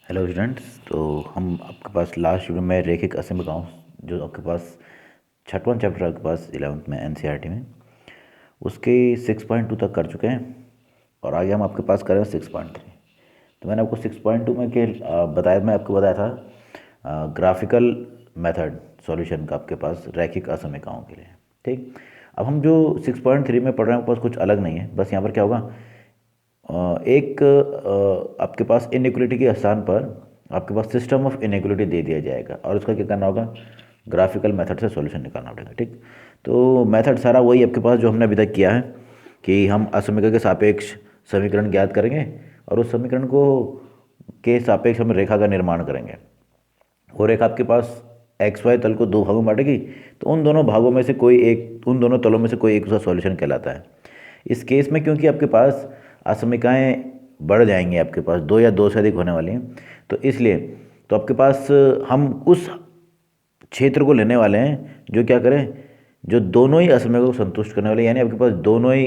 Hello students. तो हम आपके पास लास्ट वीडियो में रैखिक असमीकरण जो आपके पास छठवां चैप्टर आपके पास 11th में एनसीईआरटी में उसके 6.2 तक कर चुके हैं और आगे हम आपके पास कर रहे हैं 6.3। तो मैंने आपको 6.2 में मैं आपको बताया था ग्राफिकल मेथड सॉल्यूशन का आपके पास रैखिक असमीकरणों के लिए। ठीक, अब हम जो 6.3 में पढ़ रहे हैं आपके पास कुछ अलग नहीं है। बस यहाँ पर क्या होगा, एक आपके पास इनइक्वलिटी के स्थान पर आपके पास सिस्टम ऑफ इनइक्वलिटी दे दिया जाएगा और उसका क्या करना होगा, ग्राफिकल मेथड से सॉल्यूशन निकालना पड़ेगा। ठीक, तो मेथड सारा वही आपके पास जो हमने अभी तक किया है कि हम असमीकरण के सापेक्ष समीकरण ज्ञात करेंगे और उस समीकरण को के सापेक्ष हम रेखा का निर्माण करेंगे। वो रेखा आपके पास एक्स वाई तल को दो भागों में बांटेगी, तो उन दोनों भागों में से कोई एक, उन दोनों तलों में से कोई एक उसका सॉल्यूशन कहलाता है। इस केस में क्योंकि आपके पास असमीकाएँ बढ़ जाएंगी, आपके पास दो या दो से अधिक होने वाली हैं, तो इसलिए तो आपके पास हम उस क्षेत्र को लेने वाले हैं जो क्या करें, जो दोनों ही असमीकरणों को संतुष्ट करने वाले, यानी आपके पास दोनों ही,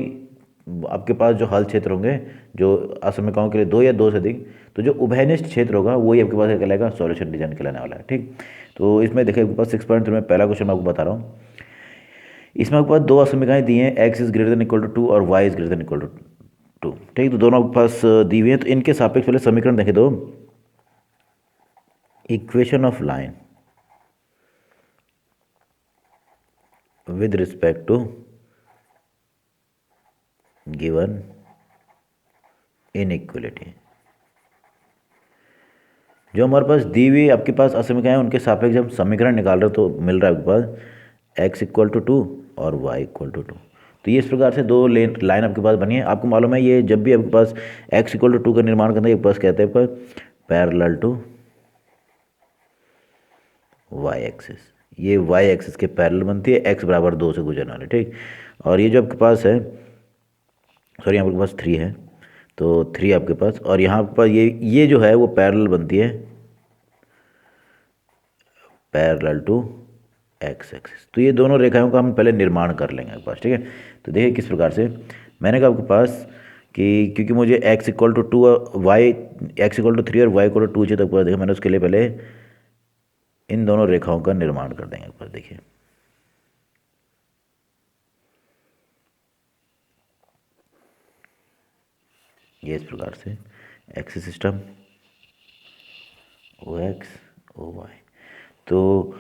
आपके पास जो हल क्षेत्र होंगे जो असमीकरणों के लिए दो या दो से अधिक, तो जो उभयनिष्ठ क्षेत्र होगा वही आपके पास क्या कहलाएगा, सॉल्यूशन डिजाइन कहलाने वाला है। ठीक, तो इसमें देखिए आपके पास 6.3 में पहला क्वेश्चन मैं आपको बता रहा हूँ। इसमें आपके पास दो असमीकरण दी हैं, x is greater than equal to 2 और y is greater than equal to 2। ठीक, तो दोनों आपके पास दी हुई हैं, तो इनके सापेक्ष पहले समीकरण देखें तो equation of line with respect to given inequality, जो हमारे पास दी हुई आपके पास असमीकरण है उनके सापेक्ष जब समीकरण निकाल रहे हो तो मिल रहा है आपके पास x इक्वल टू 2 और y इक्वल टू 2। तो ये इस प्रकार से दो लाइन आपके पास बनी है। आपको मालूम है ये जब भी आपके पास x इक्वल टू 2 का निर्माण करना है, आपके पास कहते हैं पैरेलल टू वाई एक्सिस, ये वाई एक्सिस के पैरेलल बनती है, x बराबर 2 से गुजरने वाले। ठीक, और ये जो आपके पास है, सॉरी यहाँ आपके पास 3 है, तो 3 आपके पास, और यहाँ पर ये जो है वो पैरेलल बनती है पैरेलल टू एक्स एक्सिस। तो ये दोनों रेखाओं का हम पहले निर्माण कर लेंगे आपके पास। ठीक है, तो देखिए किस प्रकार से मैंने कहा आपके पास कि क्योंकि मुझे x इक्वल टू 2 और वाई, एक्स इक्वल टू 3 और y इक्वल टू 2 चाहिए, तक देखिए मैंने उसके लिए पहले इन दोनों रेखाओं का निर्माण कर देंगे आपके पास। देखिए ये इस प्रकार से एक्सिस सिस्टम ओ एक्स ओ वाई, तो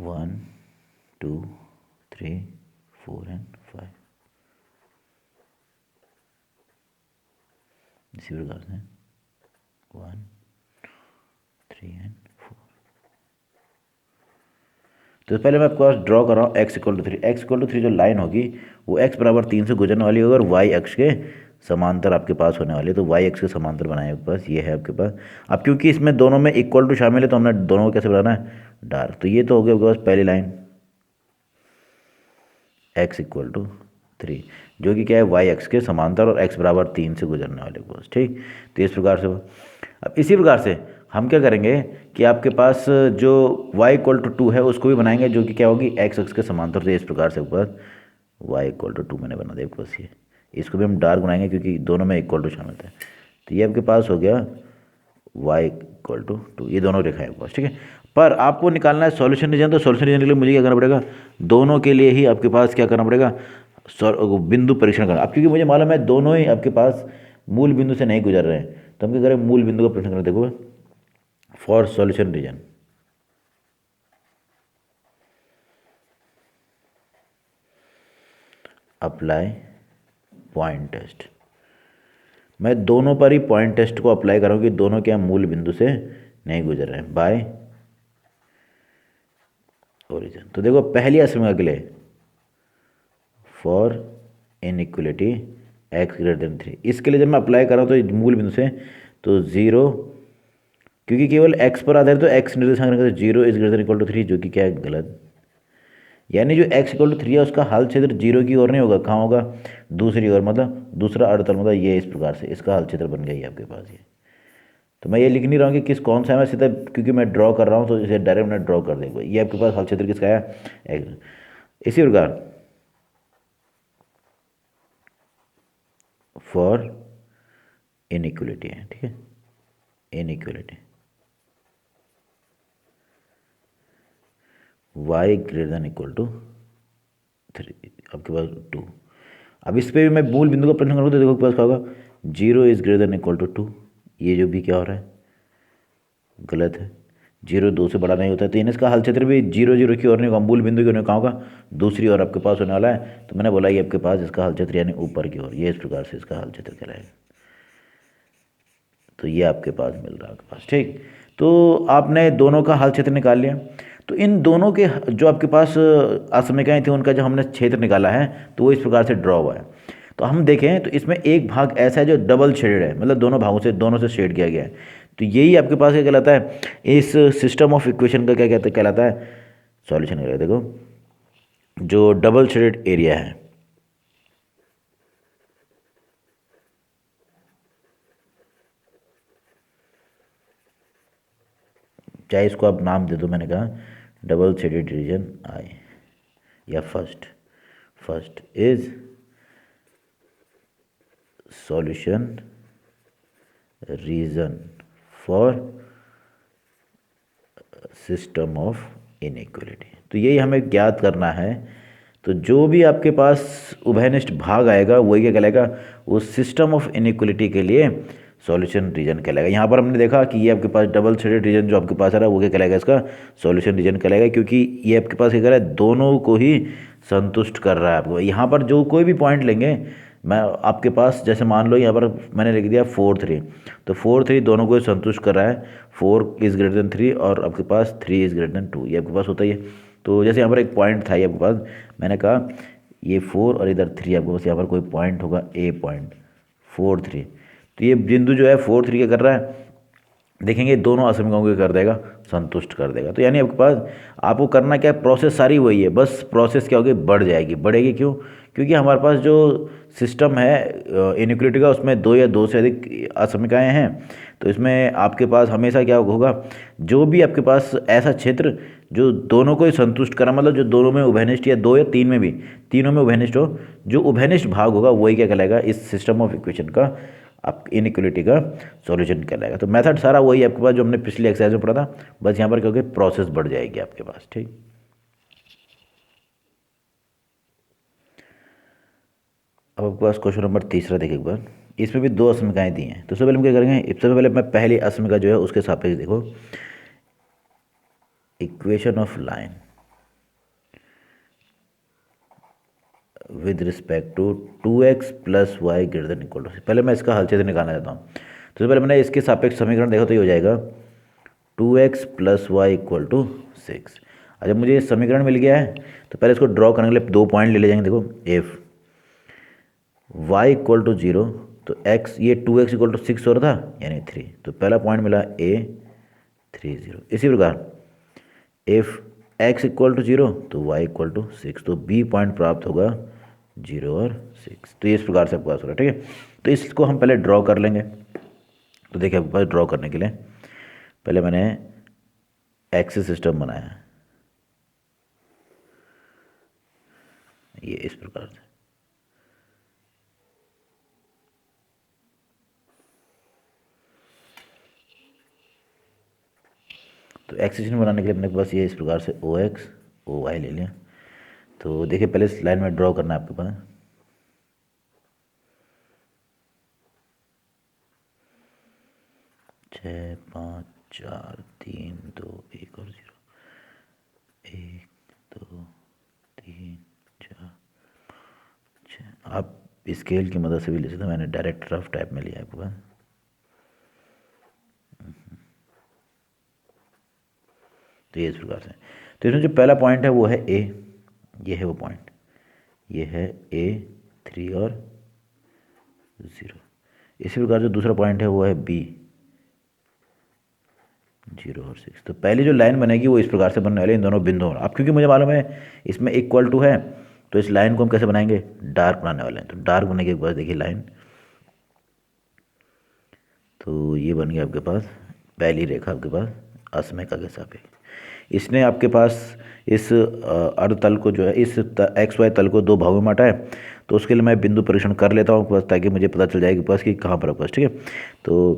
1 2 3 4 एंड 5 इसी प्रकार से 1 3 एंड 4। तो पहले मैं आपको ड्रॉ कर रहा हूँ x equal to 3। X equal to 3 जो लाइन होगी वो x बराबर 3 से गुजरने वाली होगी और y अक्ष के समांतर आपके पास होने वाली है। तो y अक्ष के समांतर बनाए आपके पास, ये है आपके पास। अब क्योंकि इसमें दोनों में इक्वल टू शामिल है तो हमने दोनों को कैसे बनाना है, डार्क। तो ये तो हो गया आपके पास पहली लाइन x इक्वल टू 3, जो कि क्या है, y अक्ष के समांतर और x बराबर 3 से गुजरने वाले पास। ठीक, तो इस प्रकार से अब इसी प्रकार से हम क्या करेंगे कि आपके पास जो y इक्वल टू 2 है उसको भी बनाएंगे, जो कि क्या होगी, x अक्ष के समांतर। से इस प्रकार से ऊपर y इक्वल टू 2 मैंने बना दिया आपके पास। ये इसको भी हम डार्क बनाएंगे क्योंकि दोनों में इक्वल टू शामिल है। तो ये आपके पास हो गया y इक्वल टू 2, ये दोनों रेखाएं आपके पास। ठीक है, पर आपको निकालना है सॉल्यूशन रीजन। तो सॉल्यूशन रीजन के लिए मुझे क्या करना पड़ेगा, दोनों के लिए ही आपके पास क्या करना पड़ेगा, बिंदु परीक्षण करना। अब क्योंकि मुझे मालूम है दोनों ही आपके पास मूल बिंदु से नहीं गुजर रहे हैं, तो हम क्या करें, मूल बिंदु का परीक्षण करना। देखो for solution region apply point test, मैं दोनों पर ही पॉइंट टेस्ट को अप्लाई करूँगी, दोनों क्या मूल बिंदु से नहीं गुजर रहे हैं बाय ओरिजिन। तो देखो पहली असमीकरण के लिए for inequality x greater then 3, इसके लिए जब मैं अप्लाई कर रहा हूँ तो मूल बिंदु से तो 0, क्योंकि केवल x पर आधारित तो x निर्देशांक तो 0 is greater than equal to 3, जो कि क्या है, गलत। यानी जो x इक्वल टू 3 है उसका हल क्षेत्र 0 की ओर नहीं होगा, कहाँ होगा, दूसरी ओर, मतलब दूसरा अड़तल, मतलब ये इस प्रकार से इसका हल क्षेत्र बन गया है आपके पास। ये तो मैं ये लिख नहीं रहा हूँ कि किस कौन सा है, मैं सीधा क्योंकि मैं ड्रॉ कर रहा हूँ तो इसे डायरेक्ट मैं ड्रॉ कर देंगे। ये आपके पास हल क्षेत्र किसका है, x। इसी प्रकार फॉर इनइक्वलिटी है। ठीक है, inequality y greater than equal to 3, आपके पास 2। अब इस पे भी मैं मूल बिंदु का प्रश्न करूँगा तो देखो आपके पास क्या होगा, 0 is greater than equal to 2। ये जो भी क्या हो रहा है, गलत है। 0 2 से बड़ा नहीं होता है, तो इसका हल क्षेत्र भी 0 0 की ओर नहीं होगा, मूल बिंदु की ओर नहीं, कहाँ होगा, दूसरी ओर आपके पास होने वाला है। तो मैंने बोला ये आपके पास इसका हल क्षेत्र यानी ऊपर की ओर, ये इस प्रकार से इसका हल क्षेत्र कहलाएगा। तो ये आपके पास मिल रहा है आपके पास, ठीक। तो आपने दोनों का हल क्षेत्र निकाल लिया। तो इन दोनों के जो आपके पास असमीकरण थे उनका जो हमने क्षेत्र निकाला है तो वो इस प्रकार से ड्रॉ हुआ है। तो हम देखें तो इसमें एक भाग ऐसा है जो डबल शेडेड है, मतलब दोनों भागों से, दोनों से शेड किया गया है। तो यही आपके पास क्या कहलाता है, इस सिस्टम ऑफ इक्वेशन का क्या कहते कहलाता है, सॉल्यूशन कहलाता है। देखो जो डबल शेडेड एरिया है, चाहे इसको आप नाम दे दो, मैंने कहा डबल शेडेड रीजन आई या first is solution region for system of inequality. तो यही हमें ज्ञात करना है। तो जो भी आपके पास उभयनिष्ठ भाग आएगा वही क्या कहलाएगा, उस सिस्टम ऑफ इनइक्वलिटी के लिए सॉल्यूशन रीजन कहलाएगा। यहाँ पर हमने देखा कि ये आपके पास डबल शेडेड रीजन जो आपके पास आ रहा है वो क्या कहलाएगा, इसका सॉल्यूशन रीजन कहलाएगा, क्योंकि ये आपके पास क्या कर रहा है, दोनों को ही संतुष्ट कर रहा है आपको। यहाँ पर जो कोई भी पॉइंट लेंगे, मैं आपके पास जैसे मान लो यहाँ पर मैंने लिख दिया 4 3, तो 4 3 दोनों को संतुष्ट कर रहा है। 4 इज़ ग्रेटर देन 3 और आपके पास 3 इज़ ग्रेटर देन 2, ये आपके पास होता ही है। तो जैसे यहाँ पर एक पॉइंट था ये आपके पास, मैंने कहा ये 4 और इधर 3, आपके पास यहाँ पर कोई पॉइंट होगा ए पॉइंट 4 3, तो ये बिंदु जो है 4 3 क्या कर रहा है, देखेंगे दोनों असमीकरणों को कर देगा, संतुष्ट कर देगा। तो यानी आपके पास आपको करना क्या है, प्रोसेस सारी वही है, बस प्रोसेस क्या होगी, बढ़ जाएगी। बढ़ेगी क्यों, क्योंकि हमारे पास जो सिस्टम है इनइक्वलिटी का, उसमें 2 या 2 से अधिक असमीकरण हैं। तो इसमें आपके पास हमेशा क्या होगा, जो भी आपके पास ऐसा क्षेत्र जो दोनों को ही संतुष्ट करा, मतलब जो दोनों में उभयनिष्ठ या 2 या 3 में भी, तीनों में उभयनिष्ठ हो, जो उभयनिष्ठ भाग होगा वही क्या कहलाएगा, इस सिस्टम ऑफ इक्वेशन का, आप इनइक्वलिटी का सॉल्यूशन कहलाएगा। तो मेथड सारा वही है आपके पास जो हमने पिछली एक्सरसाइज में पढ़ा था, बस यहाँ पर क्योंकि प्रोसेस बढ़ जाएगी आपके पास, ठीक। अब आपके पास क्वेश्चन नंबर 3 देखिए एक बार, इसमें भी 2 असमीकरण दी हैं। तो सबसे पहले हम क्या करेंगे, सबसे पहले मैं पहली असमीकरण जो है उसके सापेक्ष देखो, equation of line with respect to 2x plus y greater than equal to, पहले मैं इसका हल क्षेत्र निकालना चाहता हूँ। तो सबसे पहले मैंने इसके सापेक्ष समीकरण देखो तो ये हो जाएगा 2x plus y equal to 6। अच्छा मुझे समीकरण मिल गया है, तो पहले इसको ड्रॉ करने के लिए 2 पॉइंट ले जाएंगे। देखो इफ y इक्वल टू 0, तो x, ये 2x इक्वल टू 6 हो रहा था यानी 3, तो पहला पॉइंट मिला a 3 0। इसी प्रकार इफ x इक्वल टू 0 तो y इक्वल टू 6, तो b पॉइंट प्राप्त होगा 0 और 6। तो ये इस प्रकार से आपके पास हो रहा है, ठीक है। तो इसको हम पहले ड्रॉ कर लेंगे। तो देखिए आपके पास ड्रॉ करने के लिए पहले मैंने एक्सिस सिस्टम बनाया, ये इस प्रकार से। तो एक्सिस बनाने के लिए अपने पास ये इस प्रकार से OX OY ले लिया। तो देखिए पहले इस लाइन में ड्रॉ करना है आपके पास, 6 5 4 3 2 1 और 0, 1 2 3 4 6। आप स्केल की मदद से भी ले सकते हैं, मैंने डायरेक्ट रफ टाइप में लिया है आपके पास। तो ये इस प्रकार से, तो इसमें जो पहला पॉइंट है वो है A, ये है वो पॉइंट, ये है A 3 और 0। इसी प्रकार जो दूसरा पॉइंट है वो है B 0 और 6। तो पहली जो लाइन बनेगी वो इस प्रकार से बनने वाली इन दोनों बिंदुओं। अब क्योंकि मुझे मालूम है इसमें इक्वल टू है, तो इस लाइन को हम कैसे बनाएंगे, डार्क बनाने वाले हैं। तो डार्क बनने के बाद देखिए लाइन, तो ये बन गया आपके पास पहली रेखा आपके पास असमीकरण के सापेक्ष। इसने आपके पास इस अर्धतल को जो है, इस XY तल को 2 भागों में बांटा है। तो उसके लिए मैं बिंदु परीक्षण कर लेता हूँ बस, ताकि मुझे पता चल जाए कि पास कि कहाँ पर है पास, ठीक है। तो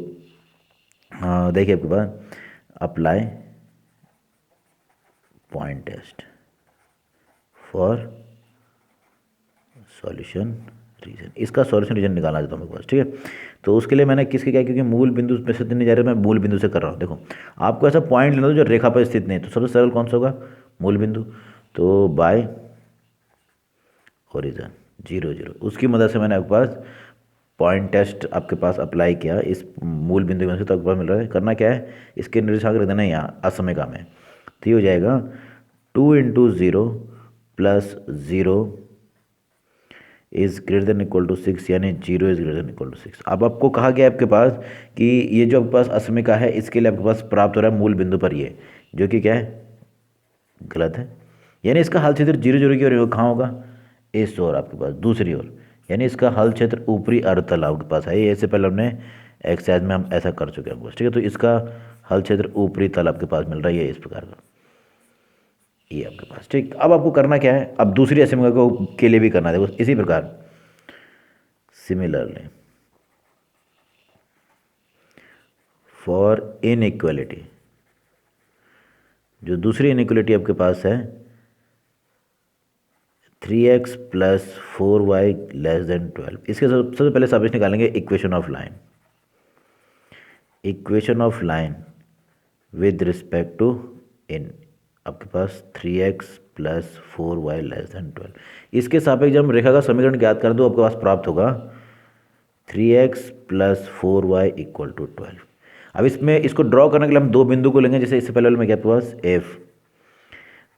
देखिए आपके पास apply point test for solution region, इसका सॉल्यूशन रीजन निकालना चाहता हूँ मेरे पास, ठीक है। तो उसके लिए मैंने किसके क्या, क्योंकि मूल बिंदु पे से नहीं जा रहा, मैं मूल बिंदु से कर रहा हूँ। देखो आपको ऐसा पॉइंट लेना हो जो रेखा पर स्थित नहीं, तो सबसे सरल कौन सा होगा, मूल बिंदु। तो बाय ओरिजन 0 0, उसकी मदद से मैंने आपके पास पॉइंट टेस्ट आपके पास अप्लाई किया इस मूल बिंदु में से, तो आपके पास मिल रहा है। करना क्या है, इसके निर्देशांक रख देना है यहाँ असमयिका में, तो ये हो जाएगा 2 × 0 + 0 is greater than equal to 6, यानी 0 is greater than equal to 6। अब आपको कहा गया आपके पास कि ये जो आपके पास असमयिका है, इसके लिए आपके पास प्राप्त हो रहा है मूल बिंदु पर ये, जो कि क्या है, गलत है। यानी इसका हल क्षेत्र 0 0 की ओर कहाँ होगा, इस ओर आपके पास दूसरी ओर, यानी इसका हल क्षेत्र ऊपरी अर्धतल आपके पास है। ये इससे पहले हमने एक्सरसाइज में हम ऐसा कर चुके हैं आपको, ठीक है। तो इसका हल क्षेत्र ऊपरी तल आपके पास मिल रहा है, ये इस प्रकार का, ये आपके पास, ठीक। अब आपको करना क्या है, अब दूसरी असमयिका को के लिए भी करना है, देखो इसी प्रकार सिमिलरली फॉर इनइक्वालिटी, जो दूसरी इनइक्वालिटी आपके पास है 3x + 4y < 12, इसके सबसे पहले सापेक्ष निकालेंगे equation of line, equation of line with respect to in, आपके पास 3x + 4y < 12, इसके सापेक्ष जब हम रेखा का समीकरण ज्ञात कर दो, आपके पास प्राप्त होगा 3x + 4y = 12। अब इसमें इसको ड्रॉ करने के लिए हम दो बिंदु को लेंगे, जैसे इससे पहले वाले में क्या आपके पास f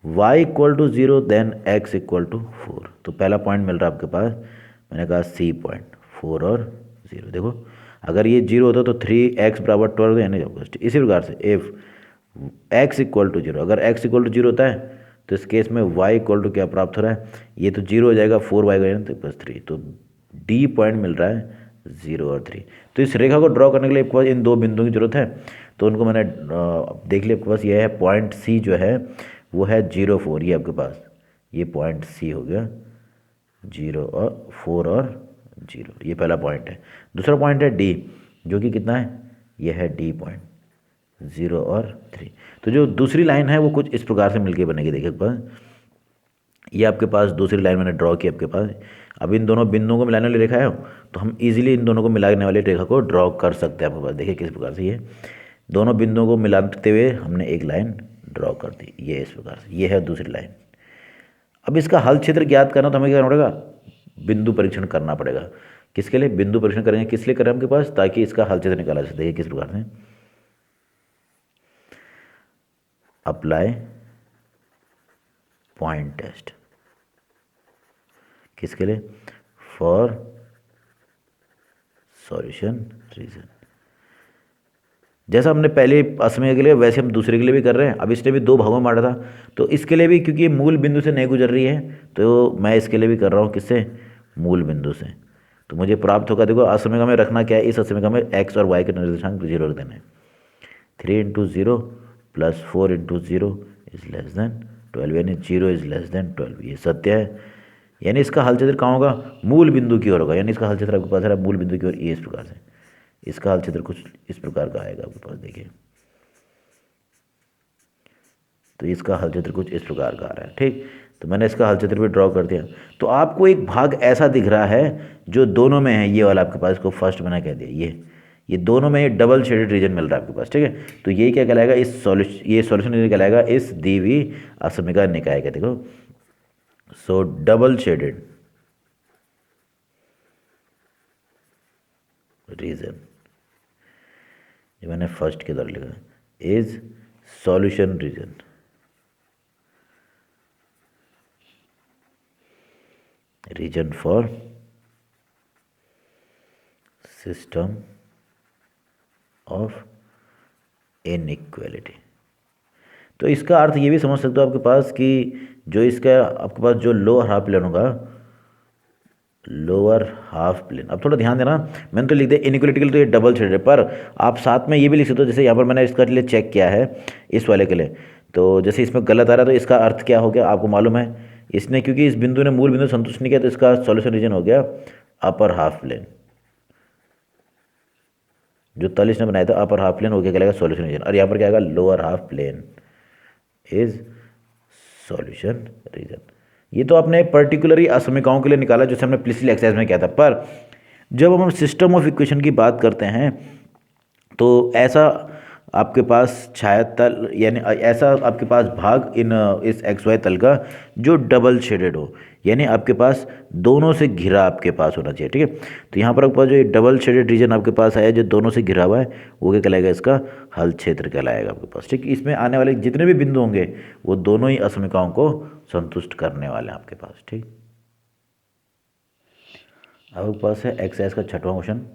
y = 0 देन x = 4, तो पहला पॉइंट मिल रहा है आपके पास, मैंने कहा C पॉइंट 4 और 0। देखो अगर ये 0 होता तो 3x = 12, यानी इसी प्रकार से f x = 0, अगर x = 0 होता है तो इस केस में y = क्या प्राप्त हो रहा है, ये तो 0 हो जाएगा, 4y तो +3, तो D पॉइंट मिल रहा है 0 और 3। तो इस रेखा को ड्रॉ करने के लिए आपके पास इन दो बिंदुओं की जरूरत है, तो उनको मैंने देख लिया। आपके पास ये है पॉइंट C जो है वो है 0 4, ये आपके पास ये पॉइंट C हो गया 0 और 4 और 0, ये पहला पॉइंट है। दूसरा पॉइंट है D, जो कि कितना है, ये है D पॉइंट 0 और 3। तो जो दूसरी लाइन है वो कुछ इस प्रकार से मिलके बनेगी, देखिए आपके पास ये आपके पास दूसरी लाइन मैंने ड्रॉ की आपके पास। अब इन दोनों बिंदुओं को मिलाने वाली रेखा है, तो हम इजीली इन दोनों को मिलाने वाली रेखा को ड्रॉ कर सकते हैं आपके पास। देखिए किस प्रकार से ये दोनों बिंदुओं को मिलाते हुए हमने एक लाइन ड्रॉ कर दी, ये इस प्रकार से, ये है दूसरी लाइन। अब इसका हल क्षेत्र ज्ञात करना, तो हमें क्या करना पड़ेगा, बिंदु परीक्षण करना पड़ेगा। किसके लिए बिंदु परीक्षण करेंगे, किस लिए करें आपके पास, ताकि इसका हल क्षेत्र निकाला जा सके। देखिए किस प्रकार से, अप्लाई पॉइंट टेस्ट, किसके लिए, फॉर सॉल्यूशन रीजन। जैसा हमने पहले असमय के लिए, वैसे हम दूसरे के लिए भी कर रहे हैं। अब इसने भी दो भागों में बांटा था, तो इसके लिए भी, क्योंकि ये मूल बिंदु से नहीं गुजर रही है, तो मैं इसके लिए भी कर रहा हूँ किससे, मूल बिंदु से। तो मुझे प्राप्त होगा, देखो असमयिका में रखना क्या है, इस असमयिका में x और y के निर्देशांक 0 रख देना है। 3 × 0 + 4 × 0 < 12, यानी 0 इज < 12, ये सत्य है। यानी इसका हल क्षेत्र कहाँ होगा, मूल बिंदु की ओर होगा, यानी इसका हल क्षेत्र आपके पास है मूल बिंदु की ओर, ये इस प्रकार से, इसका हल क्षेत्र कुछ इस प्रकार का आएगा आपके पास। देखिए तो इसका हल क्षेत्र कुछ इस प्रकार का आ रहा है, ठीक। तो मैंने इसका हल क्षेत्र भी ड्रॉ कर दिया। तो आपको एक भाग ऐसा दिख रहा है जो दोनों में है, ये वाला आपके पास, इसको फर्स्ट मैंने कह दिया, ये दोनों में ये डबल शेडेड रीजन मिल रहा है आपके पास, ठीक है। तो ये क्या कहलाएगा, इस सॉल्यूशन, ये सॉल्यूशन रीजन कहलाएगा इस दी हुई असमयिका निकाय का। देखो सो डबल शेडेड रीजन, जो मैंने फर्स्ट के द्वारा लिखा, is solution region, region for system of inequality. तो इसका अर्थ ये भी समझ सकते हो आपके पास कि जो इसका आपके पास जो लोअर हाफ प्लेन होगा, लोअर हाफ प्लेन, अब थोड़ा ध्यान देना, मैंने तो लिख दिया इनइक्वालिटी के लिए तो ये डबल शेडेड है, पर आप साथ में ये भी लिख सकते हो, जैसे यहाँ पर मैंने इसका लिए चेक किया है इस वाले के लिए, तो जैसे इसमें गलत आ रहा है, तो इसका अर्थ क्या हो गया आपको मालूम है, इसने क्योंकि इस बिंदु ने मूल बिंदु संतुष्ट नहीं किया, तो इसका सॉल्यूशन रीजन हो गया अपर हाफ प्लेन, जो तलिश ने बनाया था अपर हाफ प्लेन, वो क्या कहलाएगा, सॉल्यूशन रीजन। और यहाँ पर क्या आएगा, lower half plane is solution region. ये तो आपने पर्टिकुलरली असमीकाओं के लिए निकाला, जैसे हमने पिछली एक्सरसाइज में किया था। पर जब हम सिस्टम ऑफ इक्वेशन की बात करते हैं तो ऐसा आपके पास छाया तल, यानी ऐसा आपके पास भाग इन इस एक्स वाई तल का जो डबल शेडेड हो, यानी आपके पास दोनों से घिरा आपके पास होना चाहिए, ठीक है। तो यहाँ पर आपके पास जो डबल शेडेड रीजन आपके पास आया जो दोनों से घिरा हुआ है, वो क्या कहलाएगा, इसका हल क्षेत्र कहलाएगा आपके पास, ठीक। इसमें आने वाले जितने भी बिंदु होंगे वो दोनों ही असमीकाओं को संतुष्ट करने वाले हैं आपके पास, ठीक। अब आपके पास है एक्सरसाइज का 6वां क्वेश्चन।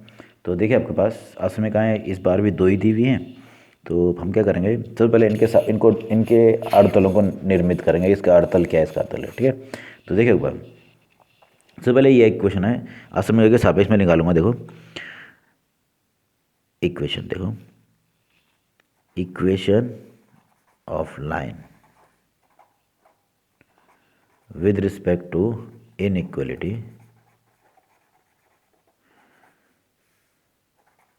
तो देखिए आपके पास असमीकाएँ इस बार भी 2 ही दी हुई हैं। तो हम क्या करेंगे, सबसे पहले इनके अर्धतलों को निर्मित करेंगे। इसका अर्धतल क्या है, इसका अर्धतल है, ठीक है। तो देखिए एक बार सबसे पहले ये एक क्वेश्चन है, असमीका के सापेक्ष में निकालूंगा। देखो इक्वेशन, देखो equation of line with respect to inequality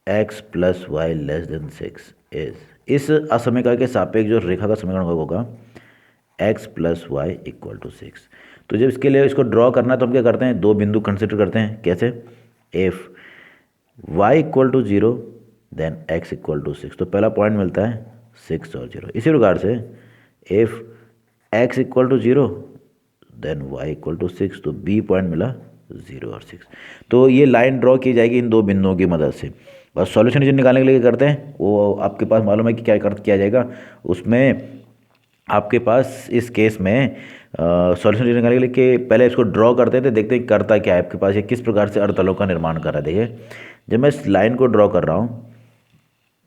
x plus y less than 6 is, इस असमीका के सापेक्ष जो रेखा का समीकरण होगा x plus y equal to 6। तो जब इसके लिए इसको ड्रॉ करना है तो हम क्या करते हैं, 2 बिंदु कंसिडर करते हैं। कैसे, if y equal to 0 then x equal to 6, तो पहला पॉइंट मिलता है 6 और 0। इसी प्रकार से if x equal to 0 then y equal to 6, तो b पॉइंट मिला 0 और 6। तो ये लाइन ड्रॉ की जाएगी इन 2 बिंदुओं की मदद से। बस सॉल्यूशन रीजन निकालने के लिए क्या करते हैं, वो आपके पास मालूम है कि क्या किया जाएगा। उसमें आपके पास इस केस में सॉल्यूशन रीजन निकालने के लिए कि पहले इसको ड्रॉ करते थे, देखते हैं करता क्या है आपके पास, ये किस प्रकार से अर्धतलों का निर्माण कर रहा है। देखिए जब मैं इस लाइन को ड्रॉ कर रहा हूँ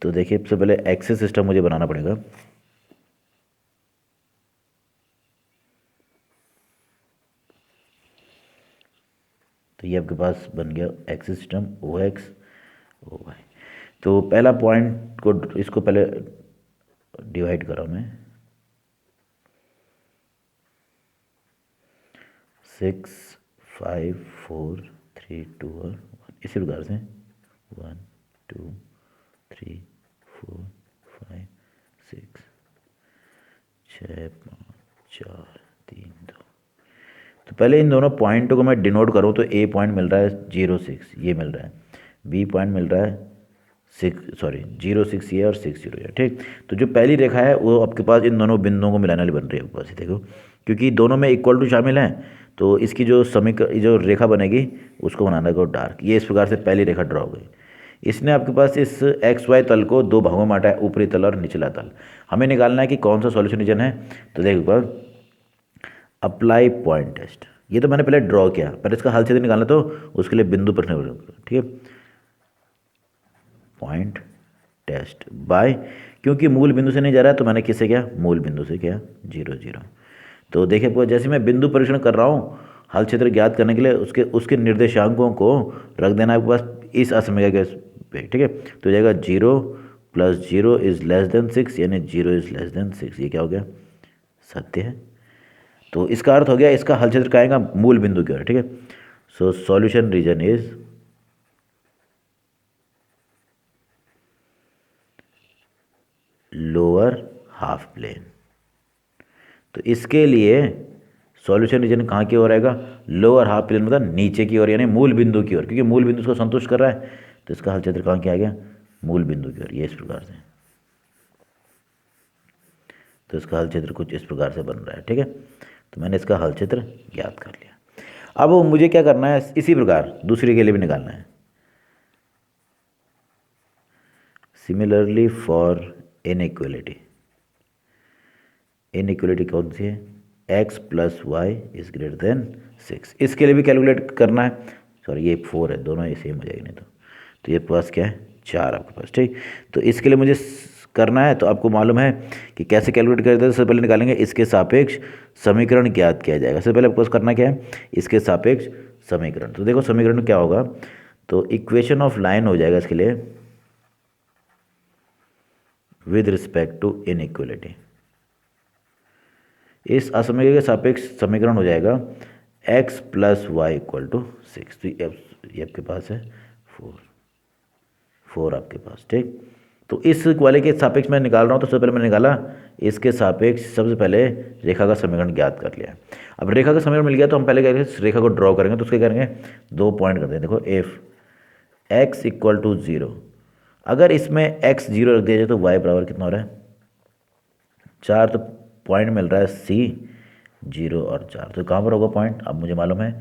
तो देखिए सबसे पहले एक्सिस सिस्टम मुझे बनाना पड़ेगा। तो ये आपके पास बन गया एक्सिस सिस्टम ओ एक्स ओ वाई। तो पहला पॉइंट को इसको पहले डिवाइड कर रहा हूँ मैं, 6 5 4 3 2 और 1। इसी प्रकार से 1 2 3 4 5 6 6 5 4 3 2। तो पहले इन दोनों पॉइंटों को मैं डिनोट करूँ तो ए पॉइंट मिल रहा है 0 6, ये मिल रहा है। बी पॉइंट मिल रहा है 0 6 ये और 6 0 ये, ठीक। तो जो पहली रेखा है वो आपके पास इन दोनों बिंदुओं को मिलाने वाली बन रही है आपके पास, देखो क्योंकि दोनों में इक्वल टू शामिल हैं। तो इसकी जो जो रेखा बनेगी उसको बनाना है डार्क। ये इस प्रकार से पहली रेखा ड्रॉ हो गई। इसने आपके पास इस एक्स वाई तल को 2 भागों में बांटा है, ऊपरी तल और निचला तल। हमें निकालना है कि कौन सा सॉल्यूशन रीजन है। तो देखो अप्लाई पॉइंट टेस्ट, ये तो मैंने पहले ड्रॉ किया, पर इसका हल क्षेत्र निकालना तो उसके लिए बिंदु पर निर्भर, ठीक है। पॉइंट टेस्ट बाय, क्योंकि मूल बिंदु से नहीं जा रहा है तो मैंने किससे किया, मूल बिंदु से किया 0 0। तो देखिए जैसे मैं बिंदु परीक्षण कर रहा हूँ हल क्षेत्र ज्ञात करने के लिए उसके निर्देशांकों को रख देना है आपके पास इस असमीका के पे, ठीक है। तो जाएगा 0 + 0 इज लेस देन 6, यानी 0 इज लेस देन 6। ये क्या हो गया, सत्य है। तो इसका अर्थ हो गया इसका हल क्षेत्र क्या आएगा, मूल बिंदु की ओर, ठीक है। So solution region is lower half plane. तो इसके लिए सॉल्यूशन रीजन कहाँ की ओर आएगा, लोअर हाफ प्लेन मतलब नीचे की ओर, यानी मूल बिंदु की ओर, क्योंकि मूल बिंदु को संतुष्ट कर रहा है। तो इसका हल क्षेत्र कहाँ की आ गया, मूल बिंदु की ओर। ये इस प्रकार से, तो इसका हल क्षेत्र कुछ इस प्रकार से बन रहा है, ठीक है। तो मैंने इसका हल क्षेत्र ज्ञात कर लिया। अब मुझे क्या करना है, इसी प्रकार दूसरे के लिए भी निकालना है। सिमिलरली फॉर इनइक्वलिटी, इनइक्वलिटी कौन सी है, x + y is greater then 6। इसके लिए भी कैलकुलेट करना है, सॉरी ये 4 है, दोनों ये सेम हो जाएगी नहीं तो ये पास क्या है 4 आपके पास, ठीक। तो इसके लिए मुझे करना है, तो आपको मालूम है कि कैसे कैलकुलेट करते हैं। सबसे पहले निकालेंगे इसके सापेक्ष समीकरण ज्ञात किया जाएगा। सबसे पहले आपको करना क्या है, इसके सापेक्ष समीकरण। तो देखो समीकरण क्या होगा, तो इक्वेशन ऑफ लाइन हो जाएगा इसके लिए विद रिस्पेक्ट टू इनइक्वलिटी। इस असमीका के सापेक्ष समीकरण हो जाएगा x + y = 6। तो ये आपके पास है 4 4 आपके पास, ठीक। तो इस वाले के सापेक्ष मैं निकाल रहा हूँ, तो सबसे पहले मैंने निकाला इसके सापेक्ष, सबसे पहले रेखा का समीकरण ज्ञात कर लिया। अब रेखा का समीकरण मिल गया तो हम पहले क्या करेंगे, रेखा को ड्रॉ करेंगे। तो उसके करेंगे 2 पॉइंट करते हैं। देखो एफ एक्स इक्वल टू 0, अगर इसमें x 0 रख दिया जाए तो y बराबर कितना हो रहा है 4, तो पॉइंट मिल रहा है C 0 और 4। तो कहाँ पर होगा पॉइंट, अब मुझे मालूम है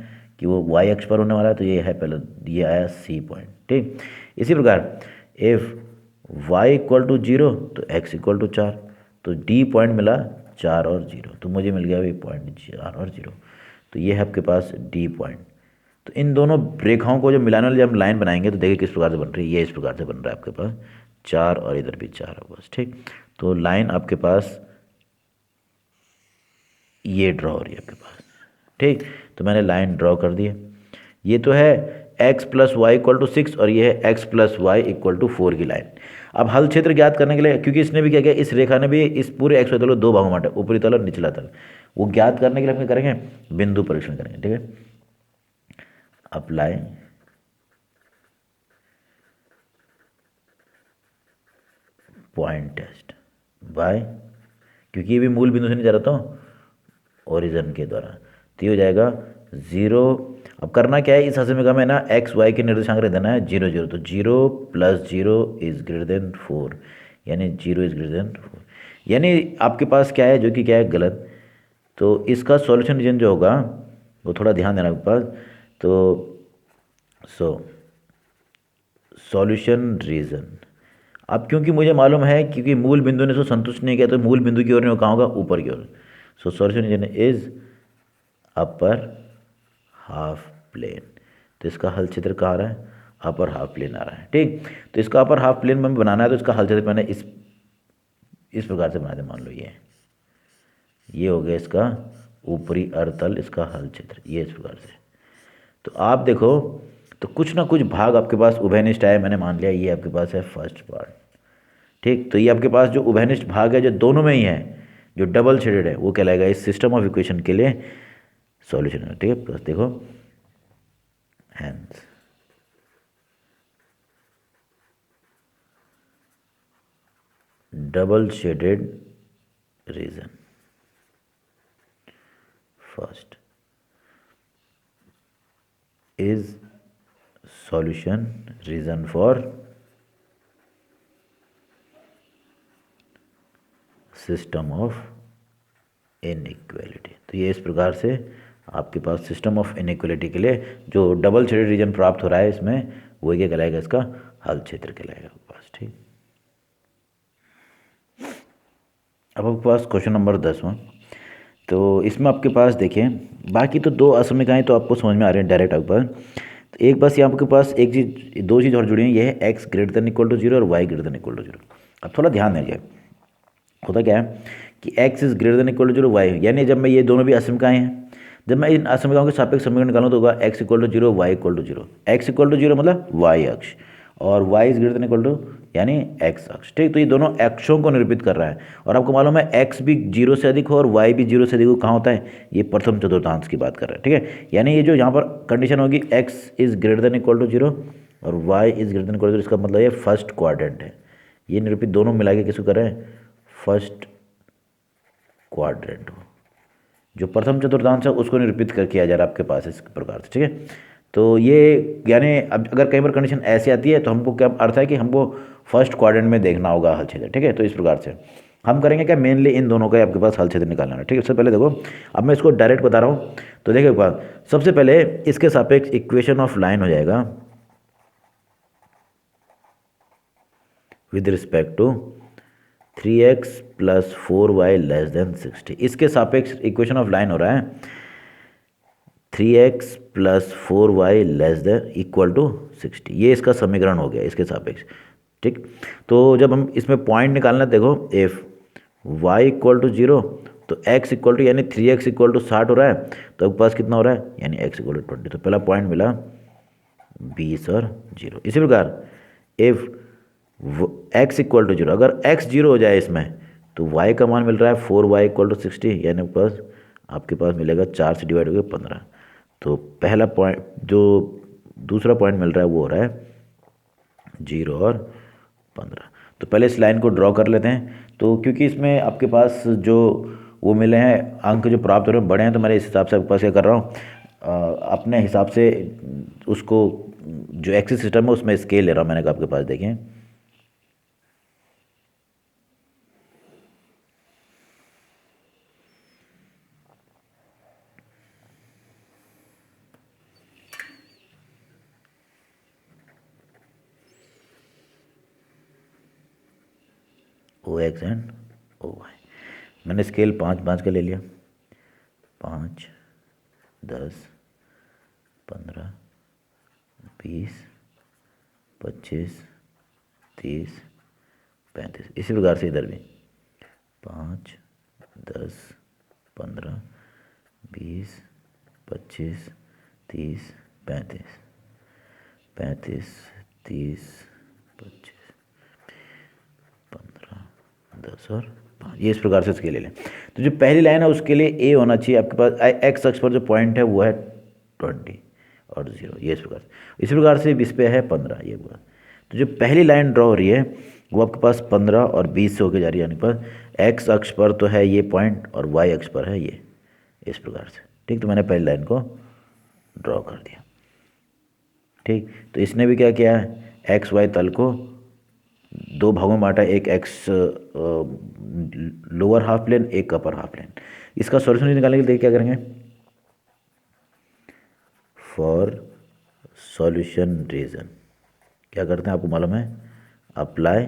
कि वो y अक्ष पर होने वाला है, तो ये है पहले, ये आया C पॉइंट, ठीक। इसी प्रकार एफ y इक्वल टू 0 तो x इक्वल टू 4, तो D पॉइंट मिला 4 और 0, तो मुझे मिल गया ये पॉइंट 4 और 0, तो ये है आपके पास D पॉइंट। तो इन दोनों रेखाओं को जब मिलाने वाली जब हम लाइन बनाएंगे तो देखिए किस प्रकार से बन रही है, ये इस प्रकार से बन रहा है आपके पास 4 और इधर भी 4 है बस, ठीक। तो लाइन आपके पास ये ड्रॉ हो रही है आपके पास, ठीक। तो मैंने लाइन ड्रॉ कर दी है। ये तो है x plus y equal to 6 और ये है x plus y equal to 4 की लाइन। अब हल क्षेत्र ज्ञात करने के लिए, क्योंकि इसने भी क्या किया, इस रेखा ने भी इस पूरे एक्स वाई तल को 2 भागों में बांटा, ऊपरी तल और निचला तल, वो ज्ञात करने के लिए हम क्या करेंगे, बिंदु परीक्षण करेंगे, ठीक है। अप्लाई पॉइंट टेस्ट बाय, क्योंकि ये भी मूल बिंदु से नहीं जा रहा तो ओरिजिन के द्वारा, तो ये हो जाएगा 0। अब करना क्या है, इस समीकरण में ना एक्स वाई के निर्देशांक रख देना है 0 0, तो 0 प्लस 0 इज ग्रेटर देन 4, यानी 0 इज ग्रेटर देन 4, यानी आपके पास क्या है जो कि क्या है गलत। तो इसका सॉल्यूशन रीजन जो होगा वो थोड़ा ध्यान देना आपके पास। तो सॉल्यूशन रीजन, अब क्योंकि मुझे मालूम है क्योंकि मूल बिंदु ने उसको संतुष्ट नहीं किया, तो मूल बिंदु की ओर नहीं, कहाँ होगा, ऊपर की ओर। So solution region is upper half plane, तो इसका हल क्षेत्र कहाँ आ रहा है, अपर हाफ प्लेन आ रहा है, ठीक। तो इसका अपर हाफ प्लेन में बनाना है, तो इसका हल क्षेत्र मैंने इस प्रकार से बना दे, मान लो ये हो गया इसका ऊपरी अर्थतल, इसका हल क्षेत्र ये इस प्रकार से। तो आप देखो तो कुछ ना कुछ भाग आपके पास उभयनिष्ठ आया, मैंने मान लिया ये आपके पास है फर्स्ट पार्ट, ठीक। तो ये आपके पास जो उभयनिष्ठ भाग है जो दोनों में ही है, जो डबल शेडेड है, वो कहलाएगा इस सिस्टम ऑफ इक्वेशन के लिए सॉल्यूशन है, ठीक है। प्लस देखो hence double shaded region first is solution region for system of inequality. तो ये इस प्रकार से आपके पास सिस्टम ऑफ इनइक्वालिटी के लिए जो डबल शेडेड रीजन प्राप्त हो रहा है, इसमें वो क्या कहलाएगा, इसका हल क्षेत्र कहलाएगा आपके पास, ठीक। अब आपके पास क्वेश्चन नंबर 10वां। तो इसमें आपके पास देखिए बाकी तो 2 असमीकाएँ तो आपको समझ में आ रही हैं डायरेक्ट आपके पास। तो एक बस यहाँ आपके पास एक चीज़, 2 चीज़ और जुड़ी हैं, ये है x greater than equal to 0 और y greater than equal to 0। अब थोड़ा ध्यान दीजिए, होता क्या है कि x is greater than equal to 0 y, यानी जब मैं ये दोनों भी असमीकाएँ हैं, जब मैं इन असमीकाओं के सापेक्ष समीकरण निकालूँ तो होगा x equal to 0 y equal to 0, x equal to 0 मतलब y अक्ष, और y is greater than equal to यानी x अक्ष, ठीक। तो ये दोनों अक्षों को निरूपित कर रहा है, और आपको मालूम है x भी 0 से अधिक हो और y भी 0 से अधिक हो, कहाँ होता है, ये प्रथम चतुर्थांश की बात कर रहा है, ठीक है। यानी ये जो यहाँ पर कंडीशन होगी x is greater than equal to 0 और y is greater than equal to 0, इसका मतलब ये फर्स्ट क्वाड्रेंट है, ये निरूपित दोनों मिला के किसको कर रहे हैं, फर्स्ट क्वाड्रेंट हो, जो प्रथम चतुर्थांश है उसको निरूपित कर किया जा रहा है आपके पास इस प्रकार से, ठीक है। तो ये यानी अब अगर कई बार कंडीशन ऐसी आती है तो हमको क्या अर्थ है कि हमको फर्स्ट क्वाड्रेंट में देखना होगा हल क्षेत्र, ठीक है। तो इस प्रकार से हम करेंगे क्या, मेनली इन दोनों का आपके पास हल क्षेत्र निकालना है, ठीक है। सबसे पहले देखो, अब मैं इसको डायरेक्ट बता रहा हूँ, तो देखिए एक बार सबसे पहले इसके सापेक्ष इक्वेशन ऑफ लाइन हो जाएगा with respect to 3x plus 4y less than 60। इसके सापेक्ष इक्वेशन ऑफ लाइन हो रहा है 3x plus 4y less than equal to 60, ये इसका समीकरण हो गया इसके सापेक्ष, ठीक। तो जब हम इसमें पॉइंट निकालना, देखो एफ y इक्वल टू 0 तो x इक्वल टू यानी 3x इक्वल टू 60 हो रहा है, तो आपके पास कितना हो रहा है, यानी x इक्वल टू 20, तो पहला पॉइंट मिला 20 और 0। इसी प्रकार एफ x इक्वल टू 0, अगर x 0 हो जाए इसमें तो y का मान मिल रहा है 4y इक्वल टू 60, यानी पास आपके पास मिलेगा 4 से डिवाइड हो गया 15। तो पहला पॉइंट, जो दूसरा पॉइंट मिल रहा है वो हो रहा है 0 और 15। तो पहले इस लाइन को ड्रॉ कर लेते हैं। तो क्योंकि इसमें आपके पास जो वो मिले हैं अंक जो प्राप्त हो रहे हैं बड़े हैं, तो मैंने इस हिसाब से आपके पास क्या कर रहा हूँ, अपने हिसाब से उसको जो एक्सिस सिस्टम है उसमें स्केल ले रहा हूँ। मैंने कहा आपके पास देखें, ओ एक्स एंड ओ वाई। मैंने स्केल 5 5 का ले लिया, 5, 10, 15, 20, 25, 30, 35। इसी प्रकार से इधर भी 5, 10, 15, 20, 25, 30, 35, 35, 30, 25, 15, 10 और 5। ये इस प्रकार से इसके ले लें। तो जो पहली लाइन है उसके लिए ए होना चाहिए आपके पास, एक्स अक्ष पर जो पॉइंट है वो है 20 और 0, ये इस प्रकार से इस पे है 15, ये बात। तो जो पहली लाइन ड्रॉ हो रही है वो आपके पास 15 और 20 से होकर जा रही है, यानी पर एक्स अक्ष पर तो है ये पॉइंट और वाई अक्ष पर है ये, इस प्रकार से। ठीक, तो मैंने पहली लाइन को ड्रॉ कर दिया। ठीक, तो इसने भी क्या किया है, एक्स वाई तल को 2 भागों में बांटा, एक एक्स लोअर हाफ प्लेन, एक अपर हाफ प्लेन। इसका सॉल्यूशन निकालने के लिए क्या करेंगे, फॉर सॉल्यूशन रीजन क्या करते हैं आपको मालूम है, अप्लाई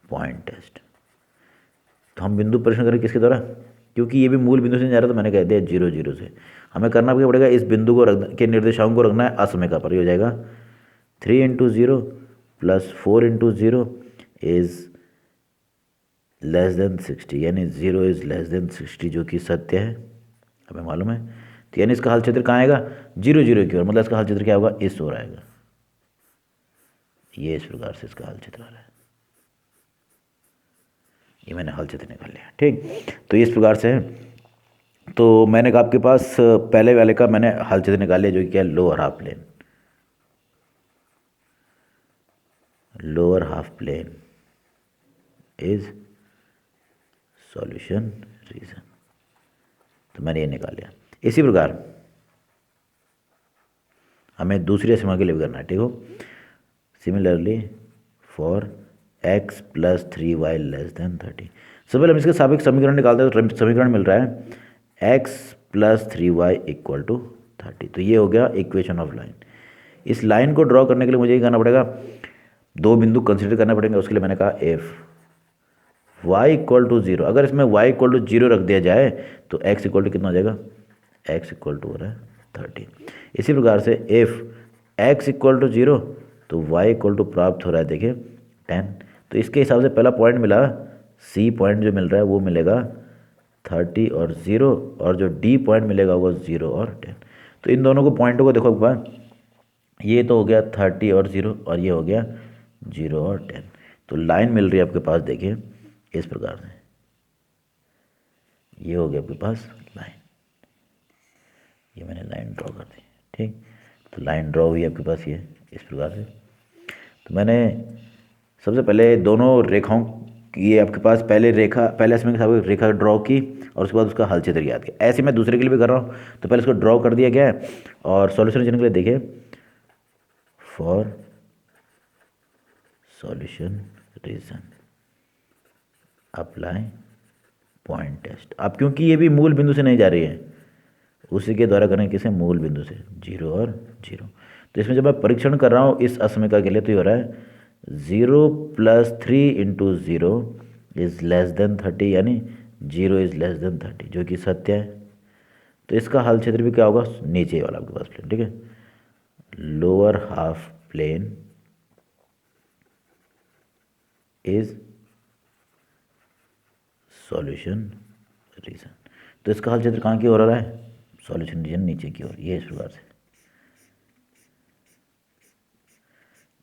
पॉइंट टेस्ट। तो हम बिंदु परीक्षण करें किसके द्वारा, क्योंकि ये भी मूल बिंदु से नहीं जा रहा, तो मैंने कह दिया 0 0 से। हमें करना क्या पड़ेगा, इस बिंदु को रख के निर्देशांक को रखना है असमय पर। ये हो जाएगा 3 × 0 + 4 × 0 इज़ <60, यानी 0 इज़ <60, जो कि सत्य है, हमें मालूम है। तो यानी इसका हल क्षेत्र कहाँ आएगा, 0 0 की ओर, मतलब इसका हल क्षेत्र क्या होगा, इस ओर आएगा। ये इस प्रकार से इसका हल क्षेत्र आ रहा है। ये मैंने हल क्षेत्र निकाल लिया। ठीक, तो इस प्रकार से तो मैंने कहा आपके पास पहले वाले का मैंने हल क्षेत्र निकाल लिया, जो कि क्या है, lower half plane, lower half plane is solution region. तो मैंने ये निकाल लिया। इसी प्रकार हमें दूसरी सीमा के लिए भी करना है। ठीक हो, सिमिलरली फॉर x + 3y <30। सबसे पहले हम इसके सापेक्ष समीकरण निकालते हैं। तो समीकरण मिल रहा है x + 3y = 30। तो ये हो गया इक्वेशन ऑफ लाइन। इस लाइन को ड्रॉ करने के लिए मुझे ये करना पड़ेगा, 2 बिंदु कंसिडर करना पड़ेंगे। उसके लिए मैंने कहा एफ y = 0। अगर इसमें y = 0 रख दिया जाए तो x = कितना हो जाएगा, x = हो रहा है 30। इसी प्रकार से इफ x = 0 तो y = प्राप्त हो रहा है, देखिए 10। तो इसके हिसाब से पहला पॉइंट मिला, C पॉइंट जो मिल रहा है वो मिलेगा 30 और 0, और जो D पॉइंट मिलेगा वो 0 और 10। तो इन दोनों को पॉइंटों को देखो एक बार, ये तो हो गया 30 और 0, और ये हो गया 0 और 10। तो लाइन मिल रही है आपके पास, देखिए इस प्रकार से, ये हो गया आपके पास लाइन। ये मैंने लाइन ड्रॉ कर दी। ठीक, तो लाइन ड्रॉ हुई आपके पास ये इस प्रकार से। तो मैंने सबसे पहले दोनों रेखाओं की, ये आपके पास पहले इसमें रेखा ड्रॉ की, और उसके बाद उसका हल क्षेत्र याद किया। ऐसे मैं दूसरे के लिए भी कर रहा हूँ। तो पहले इसको ड्रॉ कर दिया गया है, और सॉल्यूशन रीजन के लिए देखिए, for solution region apply point test. अब क्योंकि ये भी मूल बिंदु से नहीं जा रही है, उसी के द्वारा करें, किसे, मूल बिंदु से, 0 और 0। तो इसमें जब मैं परीक्षण कर रहा हूँ इस असमयिका के लिए, तो ये हो रहा है 0 + 3 × 0 इज़ <30, यानी 0 इज़ <30, जो कि सत्य है। तो इसका हल क्षेत्र भी क्या होगा, नीचे वाला आपके पास प्लेन। ठीक है, lower half plane is solution region. तो इसका हल क्षेत्र कहाँ की ओर आ रहा है, सॉल्यूशन रीजन नीचे की ओर, ये इस प्रकार से।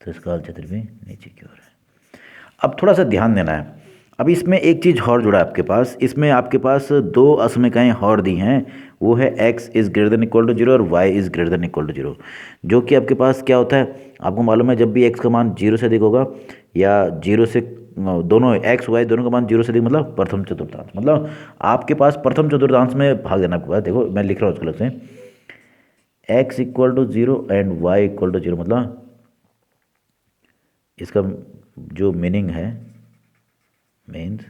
तो इसका हल क्षेत्र भी नीचे की ओर है। अब थोड़ा सा ध्यान देना है, अब इसमें एक चीज़ और जुड़ा है आपके पास, इसमें आपके पास दो असमीकाएँ और दी हैं, वो है x is greater than equal to zero और y is greater than equal to zero. जो कि आपके पास क्या होता है, आपको मालूम है जब भी x का मान जीरो से अधिक होगा या जीरो से दोनों x y दोनों का मान जीरो से अधिक, मतलब प्रथम चतुर्थांश, मतलब आपके पास प्रथम चतुर्थांश में भाग देना आपके पास। देखो मैं लिख रहा हूँ उसको अलग से, x equal to zero and y equal to zero, मतलब इसका जो मीनिंग है मीन्स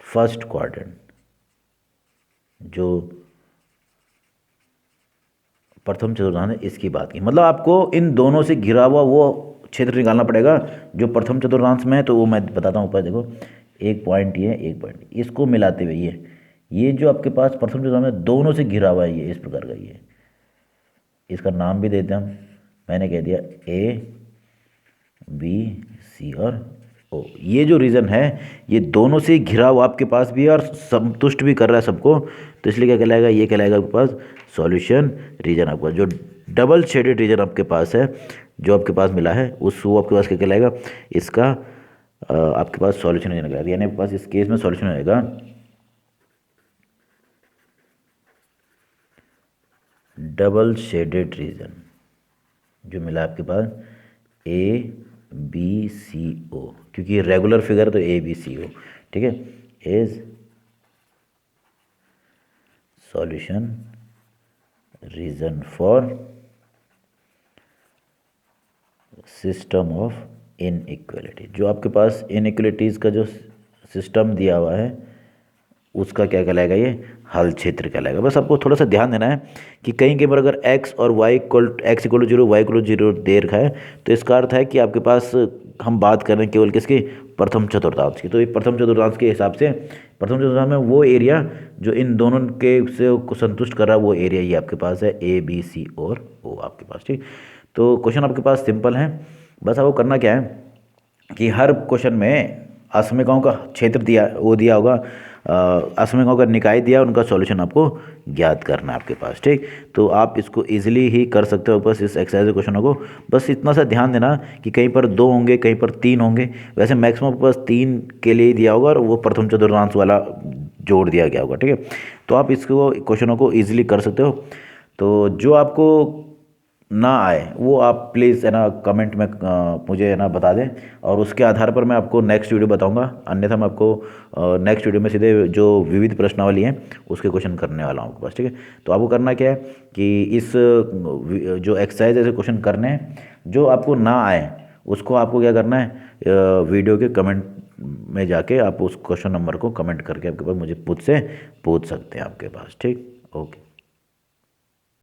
फर्स्ट क्वाड्रेंट, जो प्रथम चतुर्थांश है इसकी बात की, मतलब आपको इन दोनों से घिरा हुआ वो क्षेत्र निकालना पड़ेगा जो प्रथम चतुर्थांश में है। तो वो मैं बताता हूँ ऊपर देखो, एक पॉइंट ये, एक पॉइंट इसको मिलाते हुए ये जो आपके पास प्रथम चतुर्थांश में दोनों से घिरा हुआ है, ये इस प्रकार का, ये इसका नाम भी देते हैं हम, मैंने कह दिया ए बी सी और ओ। ये जो रीजन है ये दोनों से घिरा हुआ आपके पास भी है और संतुष्ट भी कर रहा है सबको, तो इसलिए क्या कहलाएगा, ये कहलाएगा आपके पास सॉल्यूशन रीजन। आपका जो डबल शेडेड रीजन आपके पास है, जो आपके पास मिला है, उस वो आपके पास क्या कहलाएगा, इसका आपके पास सॉल्यूशन रीजन कहलाएगा। यानी आपके पास इस केस में सॉल्यूशन आएगा डबल शेडेड रीजन जो मिला आपके पास ए बी सी ओ, क्योंकि रेगुलर फिगर तो ए बी सी ओ, ठीक है, is solution region for system of inequality. जो आपके पास इनइक्वालिटीज़ का जो सिस्टम दिया हुआ है उसका क्या कहलाएगा, ये हल क्षेत्र कहलाएगा। बस आपको थोड़ा सा ध्यान देना है कि कहीं कहीं पर अगर x और y equal x equal to zero y equal to zero दे रखा है, तो इसका अर्थ है कि आपके पास हम बात कर रहे हैं केवल किसकी, प्रथम चतुर्थांश की। तो ये प्रथम चतुर्थांश के हिसाब से प्रथम चतुर्थांश में वो एरिया जो इन दोनों के से को संतुष्ट कर रहा है वो एरिया ये आपके पास है ए बी सी और ओ आपके पास, ठीक। तो क्वेश्चन आपके पास सिंपल है, बस आपको करना क्या है कि हर क्वेश्चन में असमीकाओं का क्षेत्र दिया, वो दिया होगा, असमीकाओं का निकाय दिया, उनका सॉल्यूशन आपको ज्ञात करना है आपके पास, ठीक। तो आप इसको इजीली ही कर सकते हो बस इस एक्सरसाइज क्वेश्चनों को। बस इतना सा ध्यान देना कि कहीं पर दो होंगे, कहीं पर तीन होंगे, वैसे मैक्सिमम आपके पास तीन के लिए ही दिया होगा और वो प्रथम चतुर्थांश वाला जोड़ दिया गया होगा, ठीक है। तो आप इसको क्वेश्चनों को ईजिली कर सकते हो। तो जो आपको ना आए वो आप प्लीज़ है ना कमेंट में मुझे है ना बता दें, और उसके आधार पर मैं आपको नेक्स्ट वीडियो बताऊंगा। अन्यथा मैं आपको नेक्स्ट वीडियो में सीधे जो विविध प्रश्नावली हैं उसके क्वेश्चन करने वाला हूँ आपके पास, ठीक है। तो आपको करना क्या है कि इस जो एक्सरसाइज ऐसे क्वेश्चन करने हैं, जो आपको ना आए उसको आपको क्या करना है, वीडियो के कमेंट में जाके आप उस क्वेश्चन नंबर को कमेंट करके आपके पास मुझे पूछ सकते हैं आपके पास, ठीक। ओके।